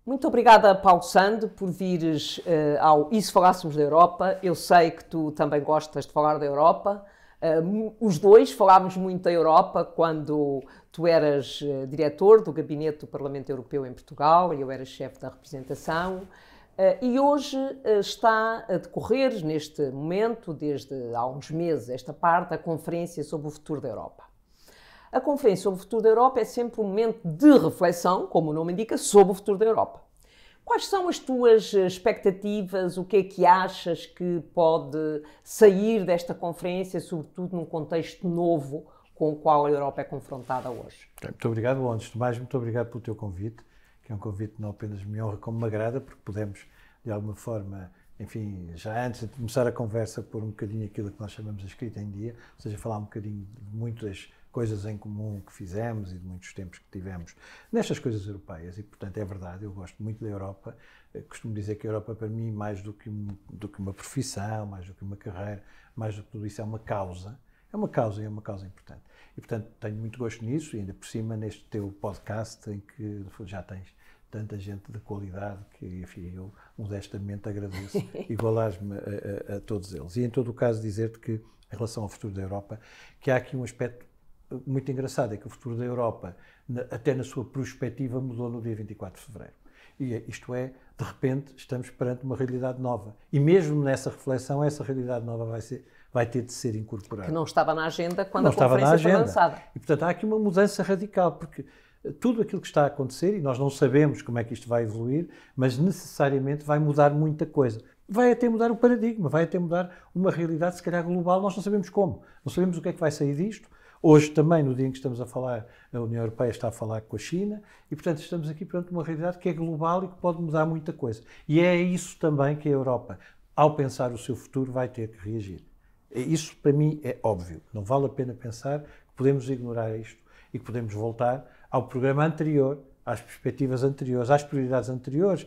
Muito obrigada, Paulo Sande, por vires ao E se Falássemos da Europa. Eu sei que tu também gostas de falar da Europa. Os dois falámos muito da Europa quando tu eras diretor do Gabinete do Parlamento Europeu em Portugal e eu era chefe da representação. E hoje está a decorrer, neste momento, desde há uns meses, esta parte, a Conferência sobre o Futuro da Europa. A Conferência sobre o Futuro da Europa é sempre um momento de reflexão, como o nome indica, sobre o futuro da Europa. Quais são as tuas expectativas? O que é que achas que pode sair desta conferência, sobretudo num contexto novo com o qual a Europa é confrontada hoje? Muito obrigado, antes de mais, muito obrigado pelo teu convite, que é um convite não apenas me honra como me agrada, porque podemos, de alguma forma, enfim, já antes de começar a conversa, pôr um bocadinho aquilo que nós chamamos de escrita em dia, ou seja, falar um bocadinho de muitas coisas em comum que fizemos e de muitos tempos que tivemos nestas coisas europeias. E, portanto, é verdade, eu gosto muito da Europa. Costumo dizer que a Europa, para mim, mais do que uma profissão, mais do que uma carreira, mais do que tudo isso, é uma causa. É uma causa e é uma causa importante. E, portanto, tenho muito gosto nisso e, ainda por cima, neste teu podcast, em que já tens tanta gente de qualidade que, enfim, eu modestamente agradeço igualar-me a todos eles. E, em todo o caso, dizer-te que, em relação ao futuro da Europa, que há aqui um aspecto muito engraçado, é que o futuro da Europa, até na sua perspectiva, mudou no dia 24 de fevereiro. E isto é, de repente, estamos perante uma realidade nova. E mesmo nessa reflexão, essa realidade nova vai ter de ser incorporada. Que não estava na agenda quando a conferência foi lançada. E, portanto, há aqui uma mudança radical, porque tudo aquilo que está a acontecer, e nós não sabemos como é que isto vai evoluir, mas necessariamente vai mudar muita coisa. Vai até mudar o paradigma, vai até mudar uma realidade, se calhar global, nós não sabemos como. Não sabemos o que é que vai sair disto. Hoje também, no dia em que estamos a falar, a União Europeia está a falar com a China e, portanto, estamos aqui perante uma realidade que é global e que pode mudar muita coisa. E é isso também que a Europa, ao pensar o seu futuro, vai ter que reagir. Isso, para mim, é óbvio. Não vale a pena pensar que podemos ignorar isto e que podemos voltar ao programa anterior, às perspectivas anteriores, às prioridades anteriores,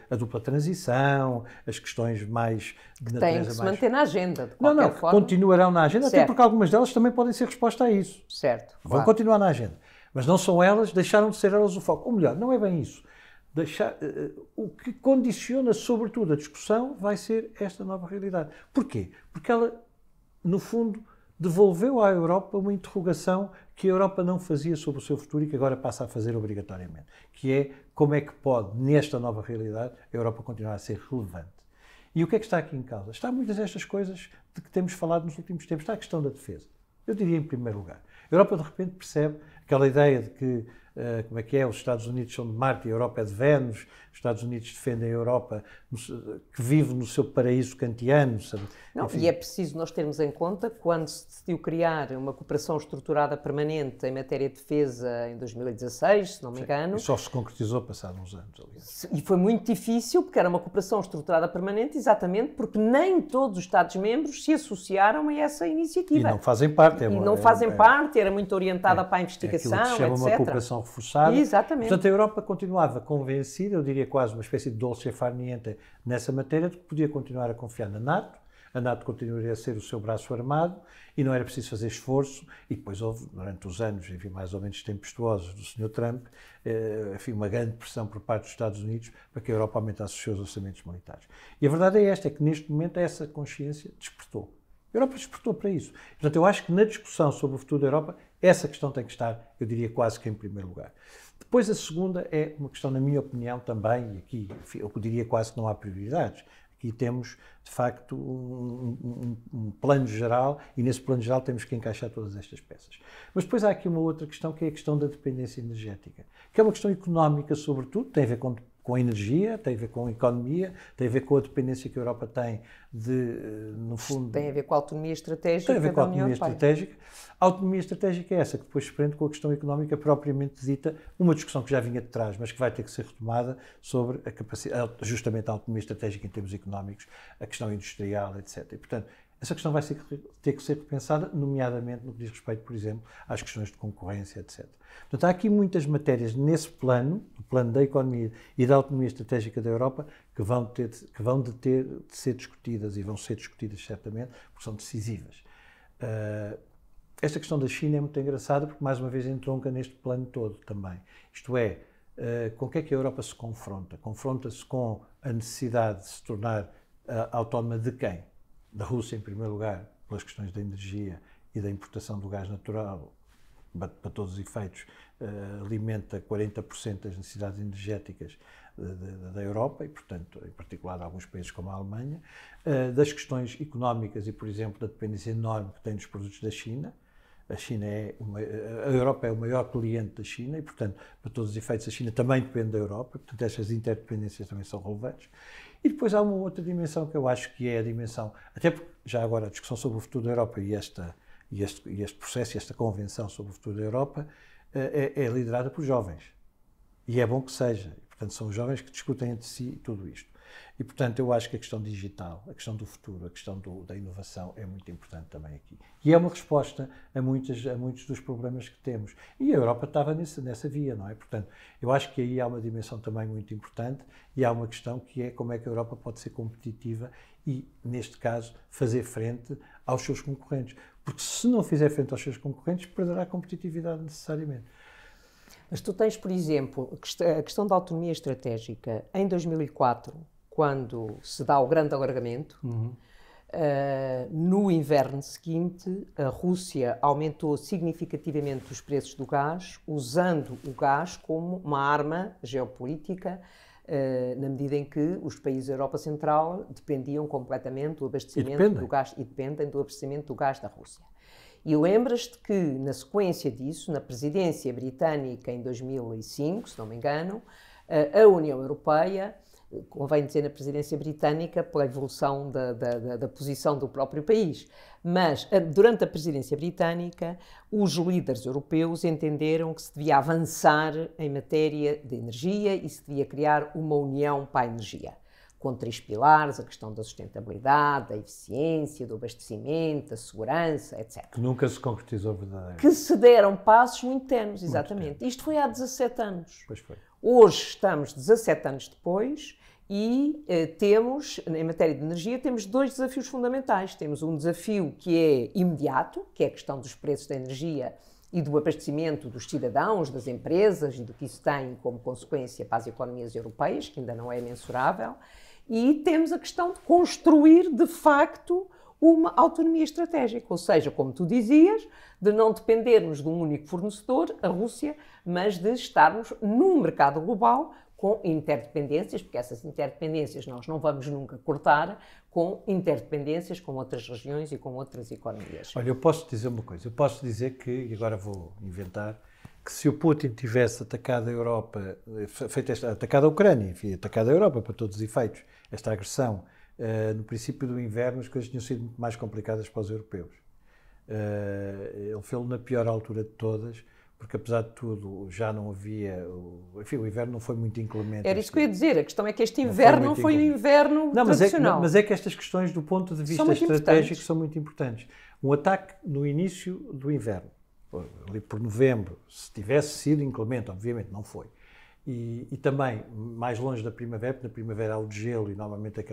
a dupla transição, as questões mais de natureza mais... Têm que se manter na agenda, de qualquer forma. Continuarão na agenda, certo. Até porque algumas delas também podem ser resposta a isso. Certo. Vão continuar na agenda. Mas não são elas, deixaram de ser elas o foco. Ou melhor, não é bem isso. O que condiciona, sobretudo, a discussão vai ser esta nova realidade. Porquê? Porque ela, no fundo, devolveu à Europa uma interrogação que a Europa não fazia sobre o seu futuro e que agora passa a fazer obrigatoriamente, que é como é que pode, nesta nova realidade, a Europa continuar a ser relevante. E o que é que está aqui em causa? Está muitas destas coisas de que temos falado nos últimos tempos. Está a questão da defesa. Eu diria, em primeiro lugar, a Europa de repente percebe aquela ideia de que, como é que é, os Estados Unidos são de Marte e a Europa é de Vênus, os Estados Unidos defendem a Europa que vive no seu paraíso kantiano. Sabe? Não, e é preciso nós termos em conta, quando se decidiu criar uma cooperação estruturada permanente em matéria de defesa em 2016, se não me engano... E só se concretizou passado uns anos, aliás. E foi muito difícil, porque era uma cooperação estruturada permanente, exatamente porque nem todos os Estados-membros se associaram a essa iniciativa. E não fazem parte. Parte, era muito orientada para a investigação, aquilo que se chama etc. uma cooperação reforçada. Exatamente. Portanto, a Europa continuava convencida, eu diria quase uma espécie de dolce far niente nessa matéria, de que podia continuar a confiar na NATO. A NATO continuaria a ser o seu braço armado e não era preciso fazer esforço. E depois houve, durante os anos, enfim, mais ou menos tempestuosos do Sr. Trump, enfim, uma grande pressão por parte dos Estados Unidos para que a Europa aumentasse os seus orçamentos militares. E a verdade é esta, é que neste momento essa consciência despertou. A Europa despertou para isso. Portanto, eu acho que na discussão sobre o futuro da Europa, essa questão tem que estar, eu diria, quase que em primeiro lugar. Depois, a segunda é uma questão, na minha opinião, também, e aqui enfim, eu diria quase que não há prioridades. Aqui temos, de facto, um plano geral e nesse plano geral temos que encaixar todas estas peças. Mas depois há aqui uma outra questão, que é a questão da dependência energética, que é uma questão económica, sobretudo, tem a ver com a energia, tem a ver com a economia, tem a ver com a dependência que a Europa tem no fundo... Tem a ver com a autonomia estratégica da União Europeia. Tem a ver com a autonomia estratégica. A autonomia estratégica é essa, que depois se prende com a questão económica propriamente dita, uma discussão que já vinha de trás, mas que vai ter que ser retomada sobre a capacidade, justamente a autonomia estratégica em termos económicos, a questão industrial, etc. E, portanto, essa questão vai ter que ser repensada, nomeadamente no que diz respeito, por exemplo, às questões de concorrência, etc. Portanto, há aqui muitas matérias nesse plano, no plano da economia e da autonomia estratégica da Europa, que vão ter de ser discutidas e vão ser discutidas certamente, porque são decisivas. Esta questão da China é muito engraçada porque, mais uma vez, entronca neste plano todo também. Isto é, com o que é que a Europa se confronta? Confronta-se com a necessidade de se tornar autónoma de quem? Da Rússia, em primeiro lugar, pelas questões da energia e da importação do gás natural, para todos os efeitos, alimenta 40% das necessidades energéticas da Europa e, portanto, em particular de alguns países como a Alemanha, das questões económicas e, por exemplo, da dependência enorme que tem dos produtos da China. A Europa é o maior cliente da China e, portanto, para todos os efeitos, a China também depende da Europa, portanto, estas interdependências também são relevantes. E depois há uma outra dimensão que eu acho que é a dimensão, até porque já agora a discussão sobre o futuro da Europa e este processo, esta convenção sobre o futuro da Europa é liderada por jovens. E é bom que seja. Portanto, são os jovens que discutem entre si tudo isto. E, portanto, eu acho que a questão digital, a questão do futuro, a questão da inovação é muito importante também aqui. E é uma resposta a muitos dos problemas que temos. E a Europa estava nessa via, não é? Portanto, eu acho que aí há uma dimensão também muito importante e há uma questão que é como é que a Europa pode ser competitiva e, neste caso, fazer frente aos seus concorrentes. Porque se não fizer frente aos seus concorrentes, perderá a competitividade necessariamente. Mas tu tens, por exemplo, a questão da autonomia estratégica. Em 2004, quando se dá o grande alargamento, no inverno seguinte, a Rússia aumentou significativamente os preços do gás, usando o gás como uma arma geopolítica, na medida em que os países da Europa Central dependiam completamente do abastecimento do gás e dependem do abastecimento do gás da Rússia. E lembras-te que, na sequência disso, na presidência britânica em 2005, se não me engano, a União Europeia, convém dizer na presidência britânica pela evolução da posição do próprio país, mas durante a presidência britânica os líderes europeus entenderam que se devia avançar em matéria de energia e se devia criar uma união para a energia, com 3 pilares, a questão da sustentabilidade, da eficiência, do abastecimento, da segurança, etc. Que nunca se concretizou verdadeiramente. Que se deram passos muito tenos, exatamente. Isto foi há 17 anos. Pois foi. Hoje estamos 17 anos depois e temos, em matéria de energia, temos 2 desafios fundamentais. Temos um desafio que é imediato, que é a questão dos preços da energia e do abastecimento dos cidadãos, das empresas e do que isso tem como consequência para as economias europeias, que ainda não é mensurável. E temos a questão de construir, de facto, uma autonomia estratégica, ou seja, como tu dizias, de não dependermos de um único fornecedor, a Rússia, mas de estarmos num mercado global com interdependências, porque essas interdependências nós não vamos nunca cortar, com interdependências com outras regiões e com outras economias. Olha, eu posso dizer uma coisa, eu posso dizer que, e agora vou inventar, que se o Putin tivesse atacado a Europa, atacado a Ucrânia, enfim, atacado a Europa para todos os efeitos, esta agressão, no princípio do inverno as coisas tinham sido muito mais complicadas para os europeus. Ele fez-lo na pior altura de todas, porque apesar de tudo já não havia, enfim, o inverno não foi muito inclemente. Era isso que eu ia dizer, a questão é que este inverno não foi o inverno tradicional. Mas é que estas questões do ponto de vista estratégico são muito importantes. Um ataque no início do inverno, ali por novembro, se tivesse sido inclemente, obviamente não foi. E também mais longe da primavera, porque na primavera há o gelo e normalmente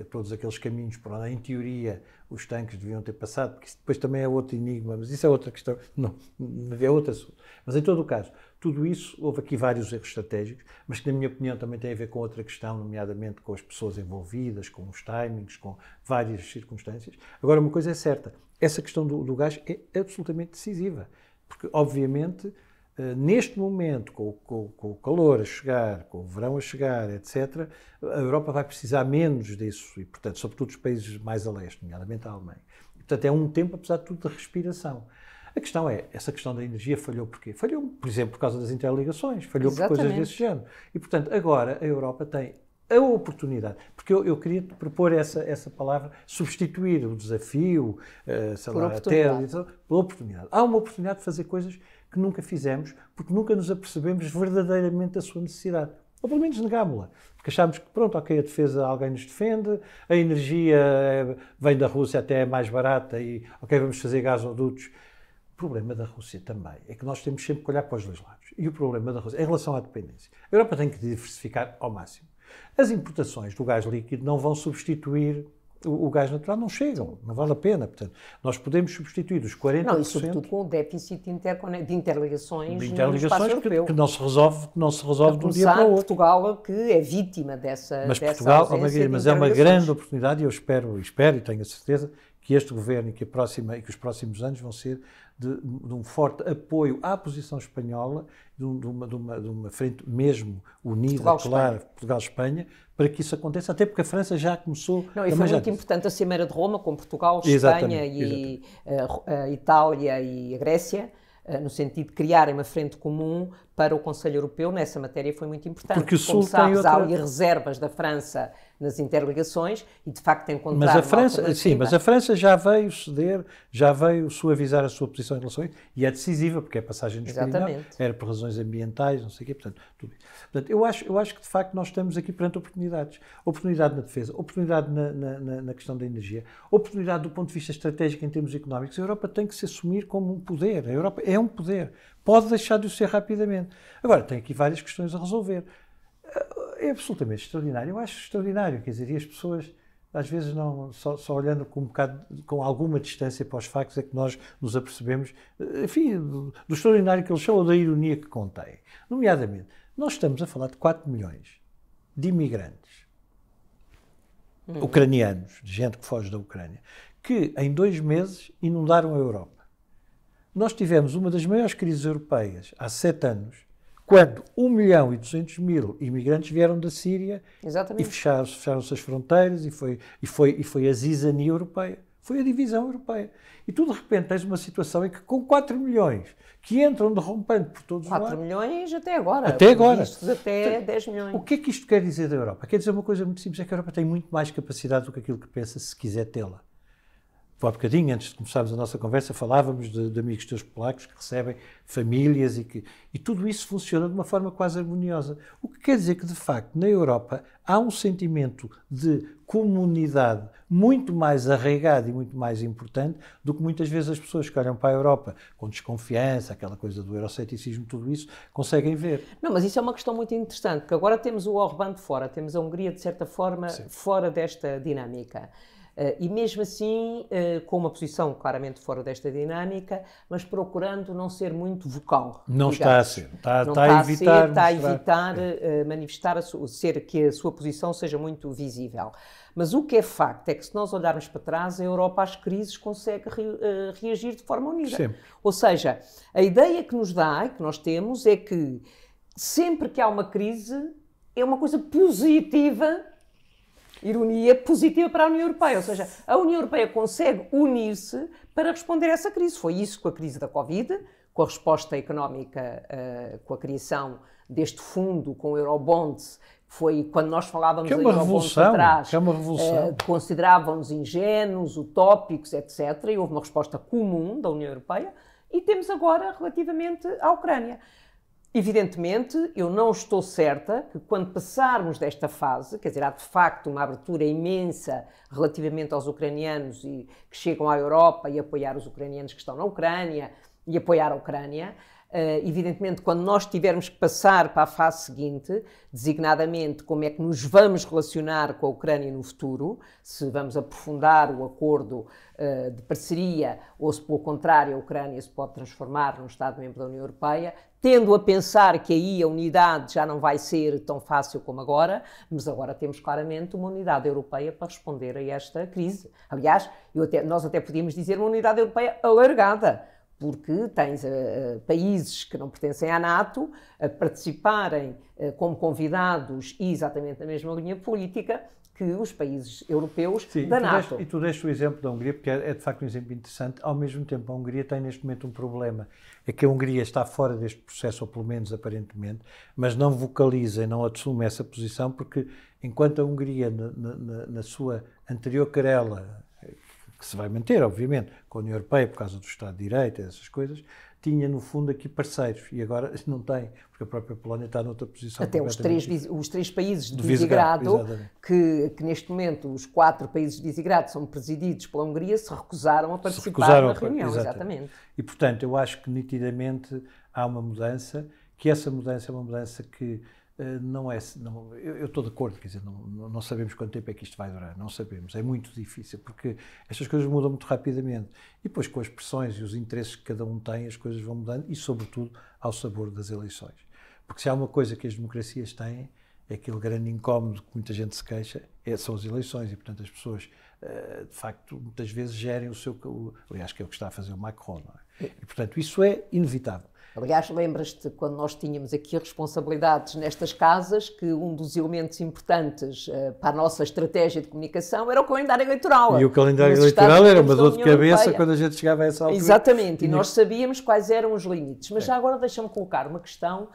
todos aqueles caminhos por onde, em teoria, os tanques deviam ter passado, porque isso depois também é outro enigma, mas isso é outra questão, não é outro assunto. Mas em todo o caso, tudo isso, houve aqui vários erros estratégicos, mas que na minha opinião também tem a ver com outra questão, nomeadamente com as pessoas envolvidas, com os timings, com várias circunstâncias. Agora, uma coisa é certa, essa questão do gás é absolutamente decisiva, porque obviamente neste momento, com o calor a chegar, com o verão a chegar, etc., a Europa vai precisar menos disso e, portanto, sobretudo os países mais a leste, nomeadamente a Alemanha. E, portanto, é um tempo, apesar de tudo, de respiração. A questão é, essa questão da energia falhou porquê? Falhou, por exemplo, por causa das interligações, falhou por coisas desse género. E, portanto, agora a Europa tem a oportunidade, porque eu queria te propor essa palavra, substituir o desafio, sei lá, até pela oportunidade. Há uma oportunidade de fazer coisas que nunca fizemos, porque nunca nos apercebemos verdadeiramente da sua necessidade. Ou pelo menos negámos-la. Porque achámos que, pronto, ok, a defesa alguém nos defende, a energia vem da Rússia, até é mais barata e, ok, vamos fazer gasodutos. O problema da Rússia também é que nós temos sempre que olhar para os dois lados. E o problema da Rússia, em relação à dependência, a Europa tem que diversificar ao máximo. As importações do gás líquido não vão substituir o gás natural não chegam, não vale a pena. Portanto, nós podemos substituir os 40%... Não, e sobretudo com o déficit de interligações no espaço europeu. que não se resolve de um dia para o outro. Portugal, que é vítima dessa Portugal, ausência mas é uma grande oportunidade e eu espero e tenho a certeza que este governo e que os próximos anos vão ser de um forte apoio à posição espanhola, de uma frente mesmo unida, clara, Portugal-Espanha, para que isso aconteça, até porque a França já começou... Não, e foi muito importante a Cimeira de Roma, com Portugal, Espanha e a Itália e a Grécia, no sentido de criarem uma frente comum para o Conselho Europeu. Nessa matéria foi muito importante. Porque o Sul como sabes, tem outra... há ali reservas da França nas interligações e, de facto, encontrar mas a França já veio ceder, já veio suavizar a sua posição em relação a isso, e é decisiva, porque é a passagem dos Pirineus, era por razões ambientais, não sei o quê, portanto, tudo isso. Portanto, eu acho que, de facto, nós estamos aqui perante oportunidades. Oportunidade na defesa, oportunidade na questão da energia, oportunidade do ponto de vista estratégico em termos económicos. A Europa tem que se assumir como um poder. A Europa é um poder. Pode deixar de o ser rapidamente. Agora, tem aqui várias questões a resolver. É absolutamente extraordinário. Eu acho extraordinário. Quer dizer, e as pessoas, às vezes, não, só olhando com alguma distância para os factos, é que nós nos apercebemos, enfim, do extraordinário que eles são ou da ironia que contém. Nomeadamente, nós estamos a falar de 4 milhões de imigrantes ucranianos, de gente que foge da Ucrânia, que em 2 meses inundaram a Europa. Nós tivemos uma das maiores crises europeias há 7 anos, quando 1.200.000 imigrantes vieram da Síria. Exatamente. E fecharam-se as fronteiras e foi a zizania europeia, foi a divisão europeia. E tu, de repente, tens uma situação em que, com 4 milhões que entram derrompendo por todos os lados... 4 milhões até agora. Até agora. Até 10 milhões. O que é que isto quer dizer da Europa? Quer dizer uma coisa muito simples, é que a Europa tem muito mais capacidade do que aquilo que pensa, se quiser tê-la. Há bocadinho, antes de começarmos a nossa conversa, falávamos de amigos teus polacos que recebem famílias e tudo isso funciona de uma forma quase harmoniosa. O que quer dizer que, de facto, na Europa há um sentimento de comunidade muito mais arraigado e muito mais importante do que muitas vezes as pessoas que olham para a Europa com desconfiança, aquela coisa do euroceticismo, tudo isso, conseguem ver. Não, mas isso é uma questão muito interessante, porque agora temos o Orbán de fora, temos a Hungria, de certa forma, fora desta dinâmica. E mesmo assim, com uma posição claramente fora desta dinâmica, mas procurando não ser muito vocal. Não está a ser. Está a evitar manifestar, que a sua posição seja muito visível. Mas o que é facto é que, se nós olharmos para trás, a Europa às crises consegue reagir de forma unida. Sempre. Ou seja, a ideia que nos dá, que nós temos, é que sempre que há uma crise, é uma coisa positiva, ironia positiva para a União Europeia. Ou seja, a União Europeia consegue unir-se para responder a essa crise. Foi isso com a crise da Covid, com a resposta económica, com a criação deste fundo, com o Eurobonds. Foi quando nós falávamos em Eurobonds atrás, consideravam-nos ingênuos, utópicos, etc. E houve uma resposta comum da União Europeia. E temos agora relativamente à Ucrânia. Evidentemente, eu não estou certa que, quando passarmos desta fase, quer dizer, há de facto uma abertura imensa relativamente aos ucranianos e que chegam à Europa e apoiar os ucranianos que estão na Ucrânia e apoiar a Ucrânia. Evidentemente, quando nós tivermos que passar para a fase seguinte, designadamente como é que nos vamos relacionar com a Ucrânia no futuro, se vamos aprofundar o acordo de parceria ou se, pelo contrário, a Ucrânia se pode transformar num Estado-membro da União Europeia, tendo a pensar que aí a unidade já não vai ser tão fácil como agora, mas agora temos claramente uma unidade europeia para responder a esta crise. Aliás, nós até podíamos dizer uma unidade europeia alargada, porque tens países que não pertencem à NATO a participarem como convidados e exatamente na mesma linha política que os países europeus da NATO. E tu deste o exemplo da Hungria, porque é de facto um exemplo interessante. Ao mesmo tempo, a Hungria tem neste momento um problema. É que a Hungria está fora deste processo, ou pelo menos aparentemente, mas não vocaliza e não assume essa posição, porque enquanto a Hungria, na sua anterior querela, que se vai manter, obviamente, com a União Europeia por causa do Estado de Direito e essas coisas, tinha, no fundo, aqui parceiros. E agora não tem, porque a própria Polónia está noutra posição. Até os três países de Visegrado, que neste momento os 4 países de Visegrado são presididos pela Hungria, se recusaram a participar na reunião. Exatamente. E, portanto, eu acho que nitidamente há uma mudança, que essa mudança é uma mudança que não é. Não, eu estou de acordo, quer dizer, não sabemos quanto tempo é que isto vai durar, não sabemos, é muito difícil, porque estas coisas mudam muito rapidamente. E depois, com as pressões e os interesses que cada um tem, as coisas vão mudando e, sobretudo, ao sabor das eleições. Porque se há uma coisa que as democracias têm, é aquele grande incómodo que muita gente se queixa, são as eleições, e, portanto, as pessoas, de facto, muitas vezes gerem o seu. Aliás, que é o que está a fazer o Macron, não é? E, portanto, isso é inevitável. Aliás, lembras-te, quando nós tínhamos aqui responsabilidades nestas casas, que um dos elementos importantes para a nossa estratégia de comunicação era o calendário eleitoral. E o calendário eleitoral era uma dor de cabeça quando a gente chegava a essa altura. Exatamente, e nós sabíamos quais eram os limites. Mas já agora deixa-me colocar uma questão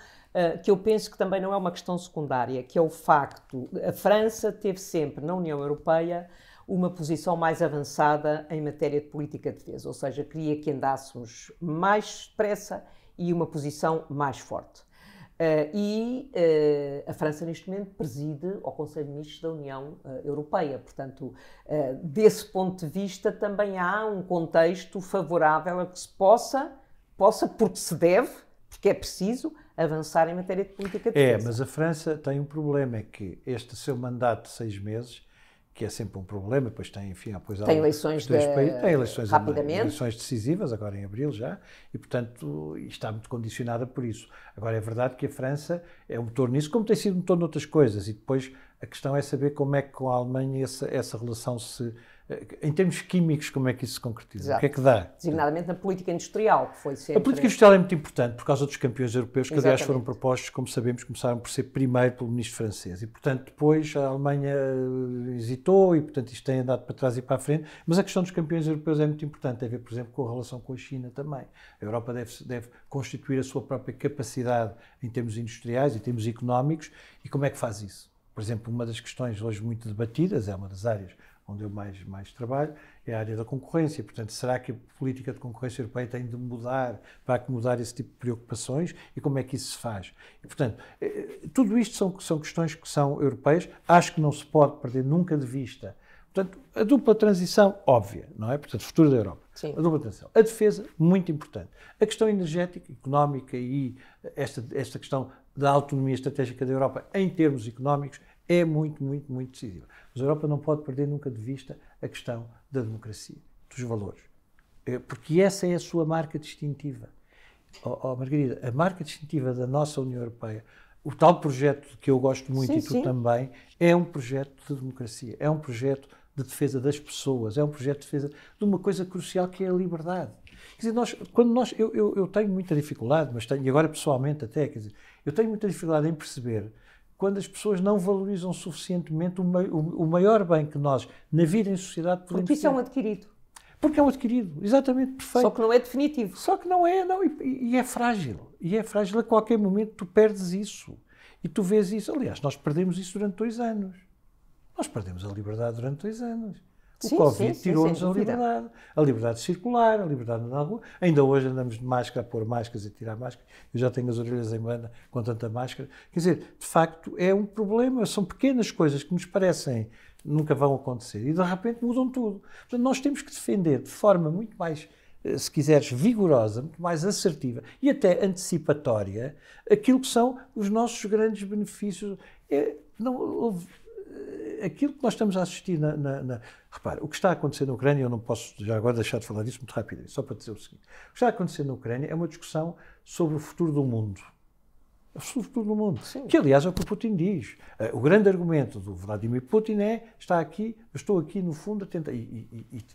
que eu penso que também não é uma questão secundária, que é o facto, a França teve sempre na União Europeia uma posição mais avançada em matéria de política de defesa, ou seja, queria que andássemos mais depressa e uma posição mais forte. A França, neste momento, preside ao Conselho de Ministros da União Europeia. Portanto, desse ponto de vista, também há um contexto favorável a que se possa, porque se deve, porque é preciso, avançar em matéria de política de defesa. Mas a França tem um problema, é que este seu mandato de 6 meses, que é sempre um problema, depois tem, enfim, tem eleições rapidamente. Eleições decisivas, agora em abril já, e, portanto, está muito condicionada por isso. Agora, é verdade que a França é um motor nisso, como tem sido um motor noutras coisas, e depois a questão é saber como é que com a Alemanha essa relação se... Em termos químicos, como é que isso se concretiza? Exato. O que é que dá? Designadamente na política industrial, que foi sempre... A política industrial é muito importante por causa dos campeões europeus, que aliás foram Exatamente. propostos, como sabemos, começaram por ser primeiro pelo ministro francês. E, portanto, depois a Alemanha hesitou e, portanto, isto tem andado para trás e para a frente. Mas a questão dos campeões europeus é muito importante. Tem a ver, por exemplo, com a relação com a China também. A Europa deve constituir a sua própria capacidade em termos industriais, em termos económicos. E como é que faz isso? Por exemplo, uma das questões hoje muito debatidas, é uma das áreas onde eu mais trabalho, é a área da concorrência. Portanto, será que a política de concorrência europeia tem de mudar para acomodar esse tipo de preocupações e como é que isso se faz? E, portanto, tudo isto são questões que são europeias. Acho que não se pode perder nunca de vista. Portanto, a dupla transição, óbvia, não é? Portanto, futuro da Europa. Sim. A dupla transição. A defesa, muito importante. A questão energética, económica e esta questão da autonomia estratégica da Europa em termos económicos é muito, muito, muito decisiva. Mas a Europa não pode perder nunca de vista a questão da democracia, dos valores. Porque essa é a sua marca distintiva. Margarida, a marca distintiva da nossa União Europeia, o tal projeto que eu gosto muito e tu também, é um projeto de democracia, é um projeto de defesa das pessoas, é um projeto de defesa de uma coisa crucial que é a liberdade. Quer dizer, eu tenho muita dificuldade, e agora pessoalmente até, quer dizer, eu tenho muita dificuldade em perceber quando as pessoas não valorizam suficientemente o maior bem que nós, na vida em sociedade, podemos ter. Porque isso é um adquirido. Porque é um adquirido, exatamente, perfeito. Só que não é definitivo. Só que não é, e é frágil. E é frágil, a qualquer momento tu perdes isso. E tu vês isso. Aliás, nós perdemos isso durante 2 anos. Nós perdemos a liberdade durante 2 anos. O Covid tirou-nos a liberdade circular, a liberdade de andar na rua. Ainda hoje andamos de máscara, a pôr máscaras e tirar máscaras. Eu já tenho as orelhas em banda com tanta máscara. Quer dizer, de facto, é um problema. São pequenas coisas que nos parecem nunca vão acontecer e de repente mudam tudo. Portanto, nós temos que defender de forma muito mais, se quiseres, vigorosa, muito mais assertiva e até antecipatória aquilo que são os nossos grandes benefícios. Aquilo que nós estamos a assistir repara, o que está a acontecer na Ucrânia, eu não posso já agora deixar de falar disso muito rapidamente, só para dizer o seguinte. O que está a acontecer na Ucrânia é uma discussão sobre o futuro do mundo. O futuro do mundo. Sim. Que, aliás, é o que o Putin diz. O grande argumento do Vladimir Putin estou aqui, no fundo,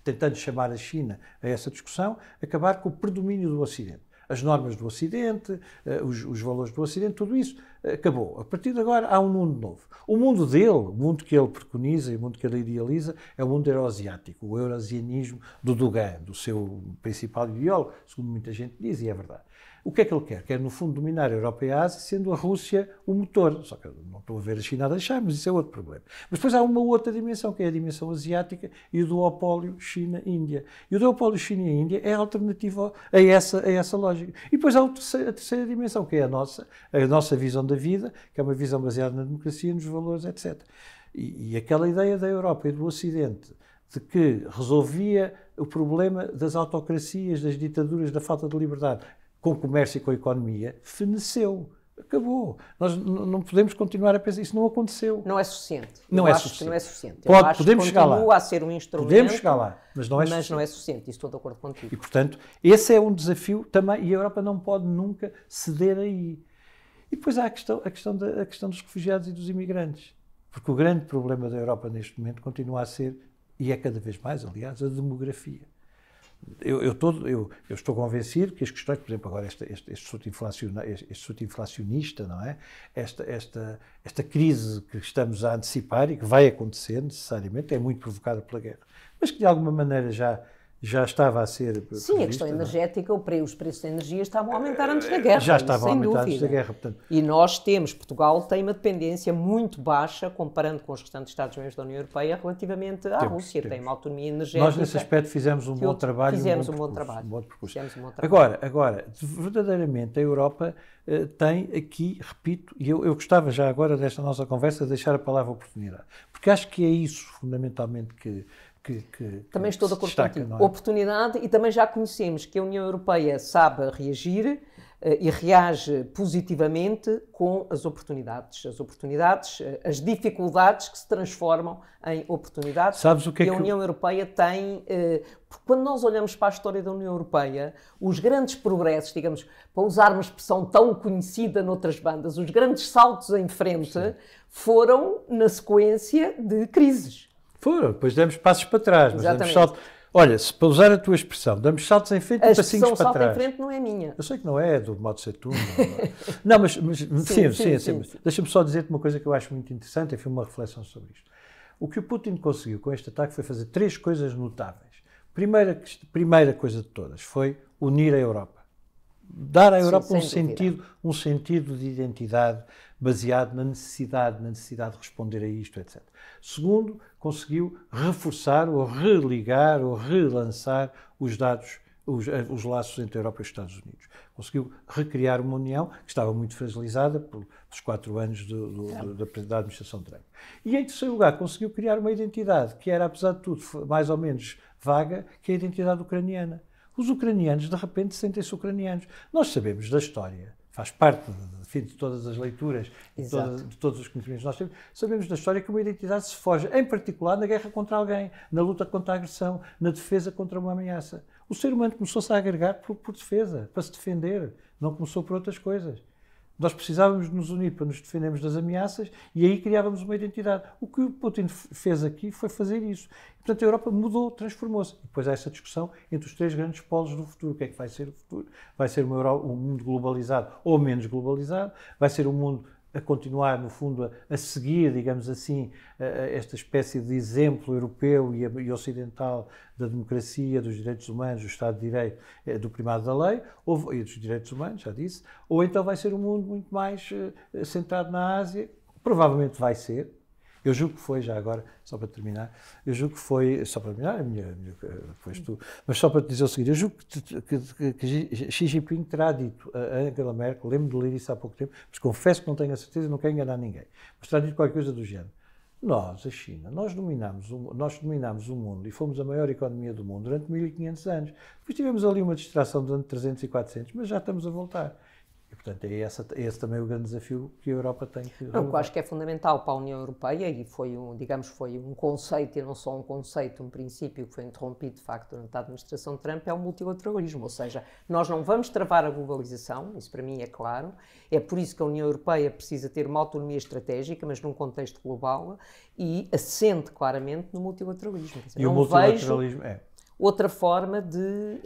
tentando chamar a China a essa discussão, acabar com o predomínio do Ocidente. As normas do Ocidente, os valores do Ocidente, tudo isso acabou. A partir de agora há um mundo novo. O mundo dele, o mundo que ele preconiza e o mundo que ele idealiza, é o mundo euroasiático, o eurasianismo do Dugin, do seu principal ideólogo, segundo muita gente diz, e é verdade. O que é que ele quer? Quer, no fundo, dominar a Europa e a Ásia, sendo a Rússia o motor. Só que eu não estou a ver a China a deixar, mas isso é outro problema. Mas depois há uma outra dimensão, que é a dimensão asiática e o duopólio China-Índia. E o duopólio China-Índia é a alternativa a essa lógica. E depois há a terceira dimensão, que é a nossa visão da vida, que é uma visão baseada na democracia, nos valores, etc. E aquela ideia da Europa e do Ocidente, de que resolvia o problema das autocracias, das ditaduras, da falta de liberdade, com o comércio e com a economia, feneceu. Acabou. Nós não podemos continuar a pensar. Isso não aconteceu. Não é suficiente. Não é suficiente. Que não é suficiente. Podemos chegar lá. Continua a ser um instrumento. Podemos chegar lá, mas não é mas suficiente. não é suficiente. Estou de acordo contigo. E, portanto, esse é um desafio também, e a Europa não pode nunca ceder aí. E depois há a questão dos refugiados e dos imigrantes. Porque o grande problema da Europa neste momento continua a ser, e é cada vez mais, aliás, a demografia. Eu estou convencido que as questões, por exemplo, agora este surto inflacionista, não é? Esta crise que estamos a antecipar e que vai acontecer necessariamente, é muito provocada pela guerra, mas que de alguma maneira já estava a ser prevista. Sim, a questão energética, os preços da energia estavam a aumentar antes da guerra. Já estavam a aumentar antes da guerra. Portanto. E Portugal tem uma dependência muito baixa, comparando com os restantes Estados-membros da União Europeia, relativamente à Rússia. Tem uma autonomia energética. Nós, nesse aspecto, fizemos um bom trabalho. Fizemos um bom trabalho. Agora, verdadeiramente, a Europa tem aqui, repito, e eu gostava já agora desta nossa conversa de deixar a palavra oportunidade. Porque acho que é isso, fundamentalmente, que também estou de acordo contigo. É? Oportunidade, e também já conhecemos que a União Europeia sabe reagir e reage positivamente com as oportunidades, as dificuldades que se transformam em oportunidades. Sabes o que é que a União Europeia tem, porque quando nós olhamos para a história da União Europeia, os grandes progressos, digamos, para usar uma expressão tão conhecida noutras bandas, os grandes saltos em frente foram na sequência de crises. Depois demos passos para trás, mas damos saltos. Olha, para usar a tua expressão, damos saltos em frente e passinhos para trás. A expressão salto em frente não é minha. Eu sei que não é, do Mao Tse Tung. Não, mas sim. Deixa-me só dizer-te uma coisa que eu acho muito interessante, enfim, uma reflexão sobre isto. O que o Putin conseguiu com este ataque foi fazer 3 coisas notáveis. Primeira coisa de todas foi unir a Europa. Dar à Europa um sentido de identidade baseado na necessidade de responder a isto, etc. Segundo, conseguiu reforçar ou religar ou relançar os laços entre a Europa e os Estados Unidos. Conseguiu recriar uma União que estava muito fragilizada pelos 4 anos da administração Trump. E, em terceiro lugar, conseguiu criar uma identidade que era, apesar de tudo, mais ou menos vaga, que é a identidade ucraniana. Os ucranianos, de repente, sentem-se ucranianos. Nós sabemos da história, faz parte de todas as leituras e de todos os conhecimentos que nós temos, sabemos da história que uma identidade se forja, em particular na guerra contra alguém, na luta contra a agressão, na defesa contra uma ameaça. O ser humano começou-se a agregar por defesa, para se defender, não começou por outras coisas. Nós precisávamos nos unir para nos defendermos das ameaças e aí criávamos uma identidade. O que o Putin fez aqui foi fazer isso. Portanto, a Europa mudou, transformou-se. E depois há essa discussão entre os 3 grandes polos do futuro. O que é que vai ser o futuro? Vai ser um mundo globalizado ou menos globalizado? Vai ser um mundo a continuar, no fundo, a seguir, digamos assim, esta espécie de exemplo europeu e ocidental da democracia, dos direitos humanos, do Estado de Direito, do primado da lei, e dos direitos humanos, já disse, ou então vai ser um mundo muito mais centrado na Ásia, provavelmente vai ser. Eu julgo que foi, já agora, só para terminar, só para terminar, depois tu, mas só para te dizer o seguinte, eu julgo que Xi Jinping terá dito a Angela Merkel, lembro de ler isso há pouco tempo, mas confesso que não tenho a certeza, não quero enganar ninguém, mas terá dito qualquer coisa do género. Nós, a China, nós dominámos o mundo e fomos a maior economia do mundo durante 1500 anos. Depois tivemos ali uma distração durante 300 e 400, mas já estamos a voltar. E, portanto, é esse também o grande desafio que a Europa tem que resolver. Eu acho que é fundamental para a União Europeia e foi um conceito, e não só um conceito, um princípio que foi interrompido, de facto, durante a administração de Trump, é o multilateralismo. Ou seja, nós não vamos travar a globalização, isso para mim é claro. É por isso que a União Europeia precisa ter uma autonomia estratégica, mas num contexto global, e assente claramente no multilateralismo. Dizer, e o multilateralismo é outra forma de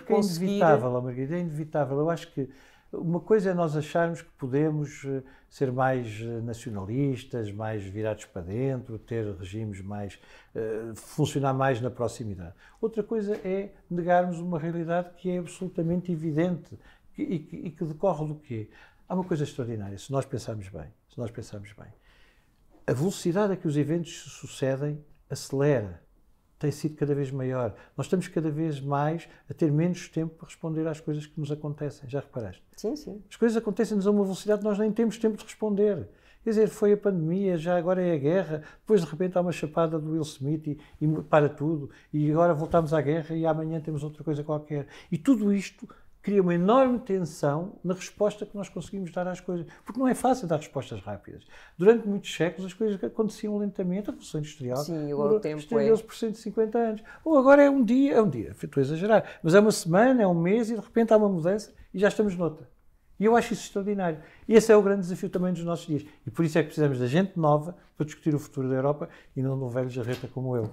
conseguir... É inevitável, Margarida, é inevitável. Eu acho que uma coisa é nós acharmos que podemos ser mais nacionalistas, mais virados para dentro, ter regimes mais... funcionar mais na proximidade. Outra coisa é negarmos uma realidade que é absolutamente evidente e que decorre do quê? Há uma coisa extraordinária, se nós pensarmos bem. A velocidade a que os eventos se sucedem acelera. Tem sido cada vez maior. Nós estamos cada vez mais a ter menos tempo para responder às coisas que nos acontecem. Já reparaste? Sim, sim. As coisas acontecem-nos a uma velocidade que nós nem temos tempo de responder. Quer dizer, foi a pandemia, já agora é a guerra, depois de repente há uma chapada do Will Smith e para tudo, e agora voltamos à guerra e amanhã temos outra coisa qualquer. E tudo isto cria uma enorme tensão na resposta que nós conseguimos dar às coisas. Porque não é fácil dar respostas rápidas. Durante muitos séculos as coisas aconteciam lentamente. A Revolução Industrial estendeu-se por 150 anos. Ou agora é um dia, estou a exagerar, mas é uma semana, é um mês e de repente há uma mudança e já estamos noutra. E eu acho isso extraordinário. E esse é o grande desafio também dos nossos dias. E por isso é que precisamos da gente nova para discutir o futuro da Europa e não de um velho jarreta como eu.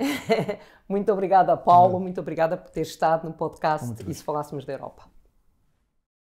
Muito obrigada, Paulo. Muito obrigada por ter estado no podcast E se Falássemos da Europa.